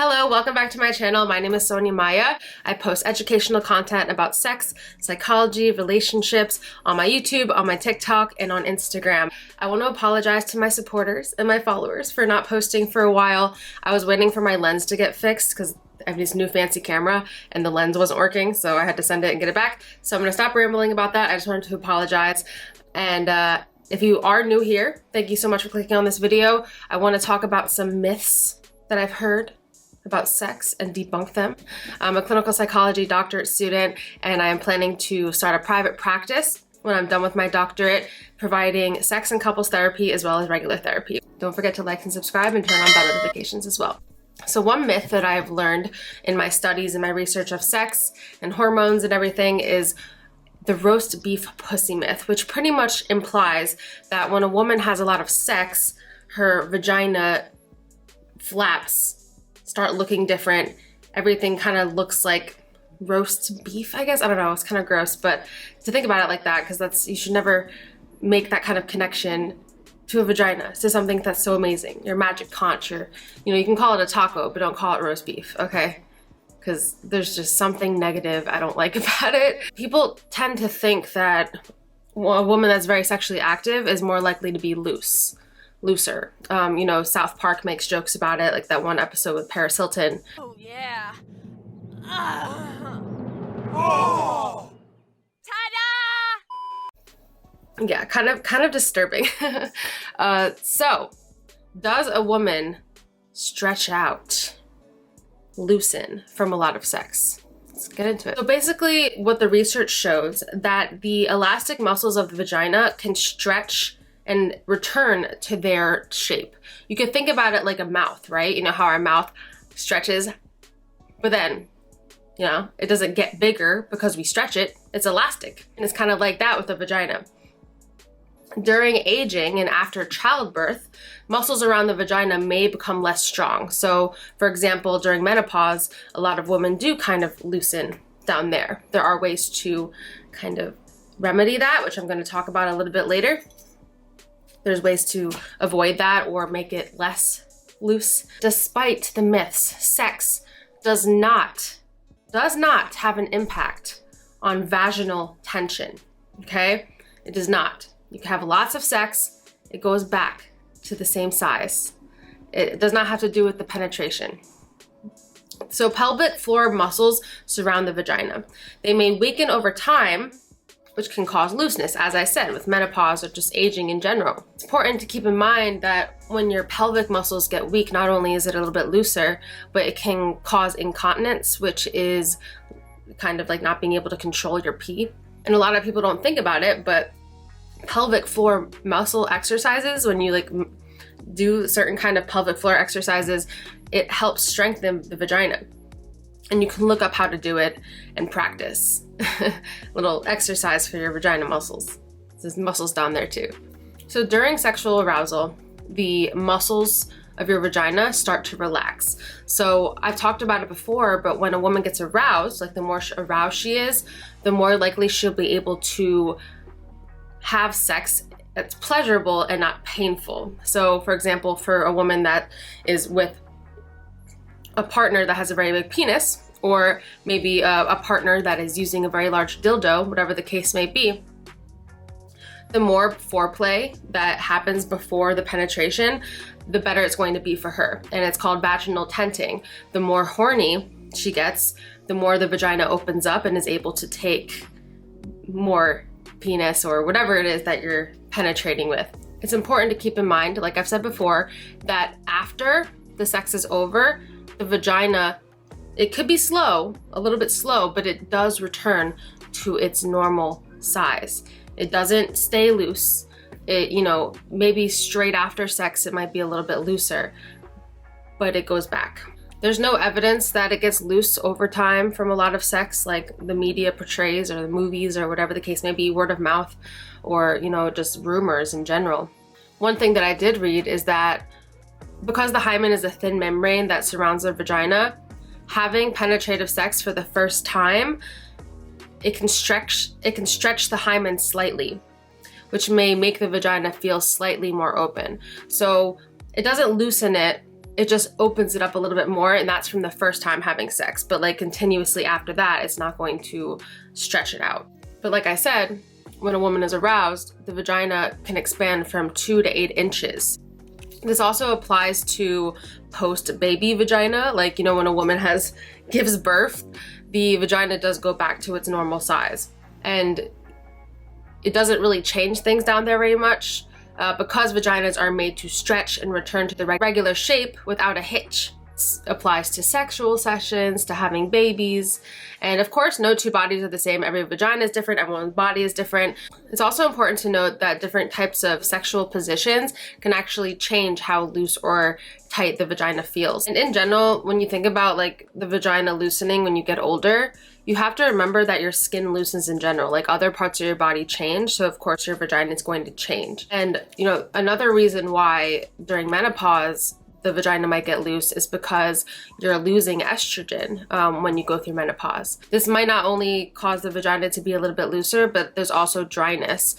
Hello, welcome back to my channel. My name is Sonya Maya. I post educational content about sex, psychology, relationships on my YouTube, on my TikTok, and on Instagram. I want to apologize to my supporters and my followers for not posting for a while. I was waiting for my lens to get fixed because I have this new fancy camera and the lens wasn't working, so I had to send it and get it back. So I'm gonna stop rambling about that. I just wanted to apologize. And if you are new here, thank you so much for clicking on this video. I want to talk about some myths that I've heard about sex and debunk them. I'm a clinical psychology doctorate student and I am planning to start a private practice when I'm done with my doctorate, providing sex and couples therapy as well as regular therapy. Don't forget to like and subscribe and turn on bell notifications as well. So one myth that I've learned in my studies and my research of sex and hormones and everything is the roast beef pussy myth, which pretty much implies that when a woman has a lot of sex, her vagina flaps start looking different. Everything kind of looks like roast beef, I guess. I don't know, it's kind of gross, but to think about it like that, because you should never make that kind of connection to a vagina, to something that's so amazing. Your magic conch, you can call it a taco, but don't call it roast beef, okay? Because there's just something negative I don't like about it. People tend to think that a woman that's very sexually active is more likely to be looser. South Park makes jokes about it, like that one episode with Paris Hilton. Oh yeah. Oh. Ta-da! Yeah, kind of disturbing. So, does a woman stretch out, loosen from a lot of sex? Let's get into it. So basically, what the research shows that the elastic muscles of the vagina can stretch and return to their shape. You could think about it like a mouth, right? You know how our mouth stretches, but then, it doesn't get bigger because we stretch it. It's elastic. And it's kind of like that with the vagina. During aging and after childbirth, muscles around the vagina may become less strong. So, for example, during menopause, a lot of women do kind of loosen down there. There are ways to kind of remedy that, which I'm going to talk about a little bit later. There's ways to avoid that or make it less loose. Despite the myths, sex does not have an impact on vaginal tension, okay? It does not. You can have lots of sex, it goes back to the same size. It does not have to do with the penetration. So pelvic floor muscles surround the vagina. They may weaken over time, which can cause looseness, as I said, with menopause or just aging in general. It's important to keep in mind that when your pelvic muscles get weak, not only is it a little bit looser, but it can cause incontinence, which is kind of like not being able to control your pee. And a lot of people don't think about it, but pelvic floor muscle exercises, when you do certain kind of pelvic floor exercises, it helps strengthen the vagina. And you can look up how to do it and practice. Little exercise for your vagina muscles. There's muscles down there too. So during sexual arousal, the muscles of your vagina start to relax. So I've talked about it before, but when a woman gets aroused, like the more aroused she is, the more likely she'll be able to have sex that's pleasurable and not painful. So for example, for a woman that is with a partner that has a very big penis, or maybe a partner that is using a very large dildo, whatever the case may be, the more foreplay that happens before the penetration, the better it's going to be for her. And it's called vaginal tenting. The more horny she gets, the more the vagina opens up and is able to take more penis or whatever it is that you're penetrating with. It's important to keep in mind, like I've said before, that after the sex is over, the vagina, it could be slow, a little bit slow, but it does return to its normal size. It doesn't stay loose. Maybe straight after sex, it might be a little bit looser, but it goes back. There's no evidence that it gets loose over time from a lot of sex, like the media portrays or the movies or whatever the case may be, word of mouth, or, just rumors in general. One thing that I did read is that because the hymen is a thin membrane that surrounds the vagina, having penetrative sex for the first time, it can stretch the hymen slightly, which may make the vagina feel slightly more open. So it doesn't loosen it it just opens it up a little bit more, and that's from the first time having sex. But like continuously after that, it's not going to stretch it out. But like I said, when a woman is aroused, the vagina can expand from 2 to 8 inches. This also applies to post-baby vagina. Like, you know, when a woman gives birth, the vagina does go back to its normal size. And it doesn't really change things down there very much because vaginas are made to stretch and return to the regular shape without a hitch. This applies to sexual sessions, to having babies, and of course no two bodies are the same. Every vagina is different, everyone's body is different. It's also important to note that different types of sexual positions can actually change how loose or tight the vagina feels. And in general, when you think about like the vagina loosening when you get older, you have to remember that your skin loosens in general, like other parts of your body change, so of course your vagina is going to change. And you know, another reason why during menopause the vagina might get loose is because you're losing estrogen when you go through menopause. This might not only cause the vagina to be a little bit looser, but there's also dryness.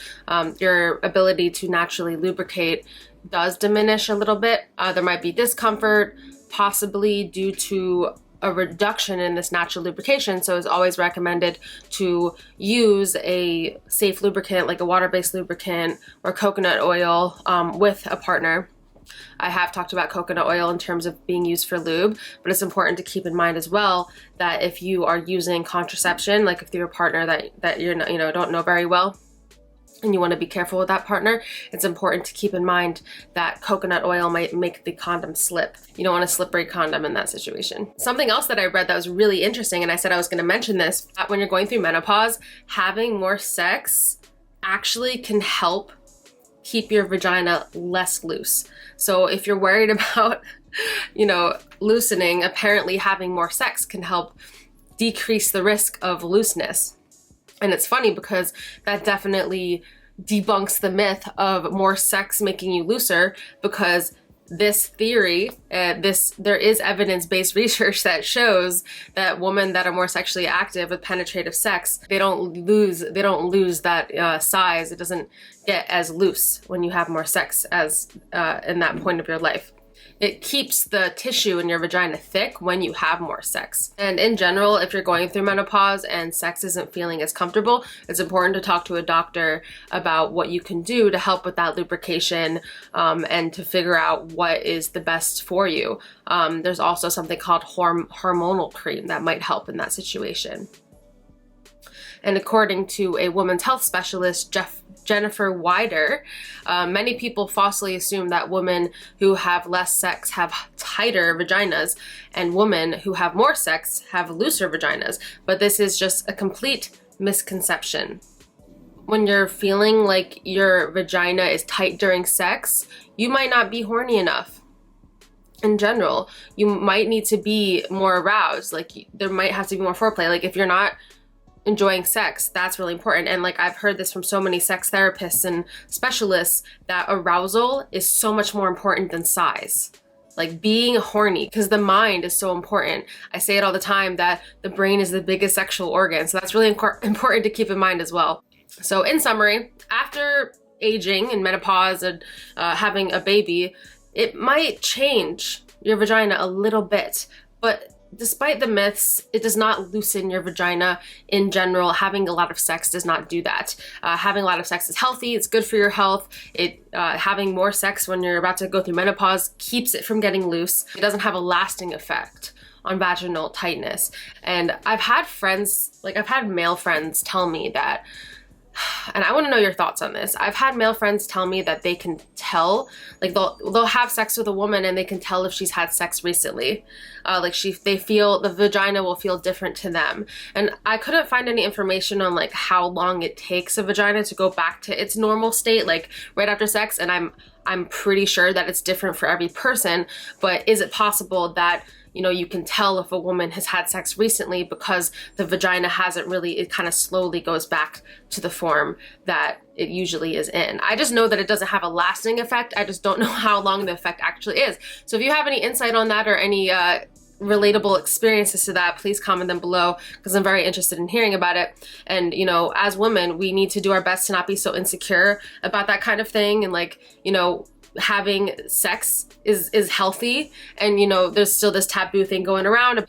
Your ability to naturally lubricate does diminish a little bit. There might be discomfort, possibly due to a reduction in this natural lubrication. So it's always recommended to use a safe lubricant, like a water-based lubricant or coconut oil with a partner. I have talked about coconut oil in terms of being used for lube, but it's important to keep in mind as well that if you are using contraception, like if you're a partner that you're not, don't know very well, and you want to be careful with that partner, it's important to keep in mind that coconut oil might make the condom slip. You don't want a slippery condom in that situation. Something else that I read that was really interesting, and I said I was going to mention this, that when you're going through menopause, having more sex actually can help keep your vagina less loose. So if you're worried about, loosening, apparently having more sex can help decrease the risk of looseness. And it's funny because that definitely debunks the myth of more sex making you looser, because this theory, there is evidence-based research that shows that women that are more sexually active with penetrative sex, they don't lose that size. It doesn't get as loose when you have more sex as in that point of your life. It keeps the tissue in your vagina thick when you have more sex. And in general, if you're going through menopause and sex isn't feeling as comfortable, it's important to talk to a doctor about what you can do to help with that lubrication and to figure out what is the best for you. There's also something called hormonal cream that might help in that situation. And according to a women's health specialist, Jennifer Wider, many people falsely assume that women who have less sex have tighter vaginas and women who have more sex have looser vaginas, but this is just a complete misconception. When you're feeling like your vagina is tight during sex, you might not be horny enough. In general, you might need to be more aroused, like there might have to be more foreplay. Like if you're not enjoying sex, that's really important. And like I've heard this from so many sex therapists and specialists, that arousal is so much more important than size. Like being horny, because the mind is so important. I say it all the time that the brain is the biggest sexual organ, so that's really important to keep in mind as well. So in summary, after aging and menopause and having a baby, it might change your vagina a little bit, but despite the myths, it does not loosen your vagina in general. Having a lot of sex does not do that. Having a lot of sex is healthy, it's good for your health. Having more sex when you're about to go through menopause keeps it from getting loose. It doesn't have a lasting effect on vaginal tightness. And I've had male friends tell me that, and I want to know your thoughts on this. I've had male friends tell me that they can tell, like they'll have sex with a woman and they can tell if she's had sex recently. They feel the vagina will feel different to them. And I couldn't find any information on like how long it takes a vagina to go back to its normal state, like right after sex. And I'm pretty sure that it's different for every person, but is it possible that you can tell if a woman has had sex recently because the vagina hasn't really, it kind of slowly goes back to the form that it usually is in. I just know that it doesn't have a lasting effect. I just don't know how long the effect actually is. So if you have any insight on that or any relatable experiences to that, please comment them below, because I'm very interested in hearing about it. And as women, we need to do our best to not be so insecure about that kind of thing. And having sex is healthy, and you know, there's still this taboo thing going around.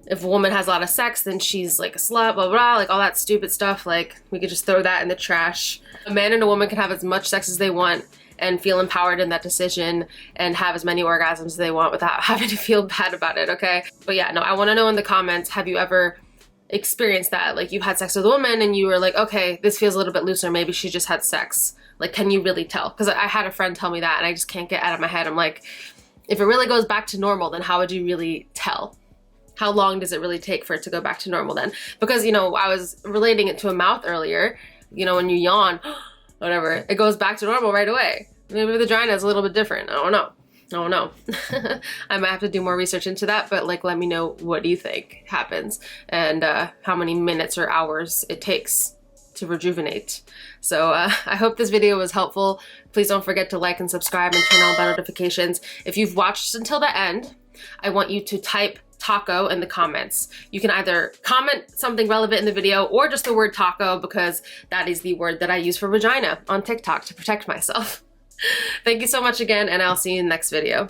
If a woman has a lot of sex, then she's like a slut, blah, blah, blah, like all that stupid stuff. Like, we could just throw that in the trash. A man and a woman can have as much sex as they want and feel empowered in that decision and have as many orgasms as they want without having to feel bad about it, okay? But yeah, no, I wanna know in the comments, have you ever experienced that? Like, you had sex with a woman and you were like, okay, this feels a little bit looser, maybe she just had sex. Like, can you really tell? Because I had a friend tell me that and I just can't get out of my head. I'm like, if it really goes back to normal, then how would you really tell? How long does it really take for it to go back to normal then? Because, you know, I was relating it to a mouth earlier. You know, when you yawn, whatever, it goes back to normal right away. Maybe the vagina is a little bit different. I don't know. I don't know. I might have to do more research into that, but like, let me know, what do you think happens and how many minutes or hours it takes to rejuvenate. So I hope this video was helpful. Please don't forget to like and subscribe and turn on bell notifications. If you've watched until the end, I want you to type taco in the comments. You can either comment something relevant in the video or just the word taco, because that is the word that I use for vagina on TikTok to protect myself. Thank you so much again, and I'll see you in the next video.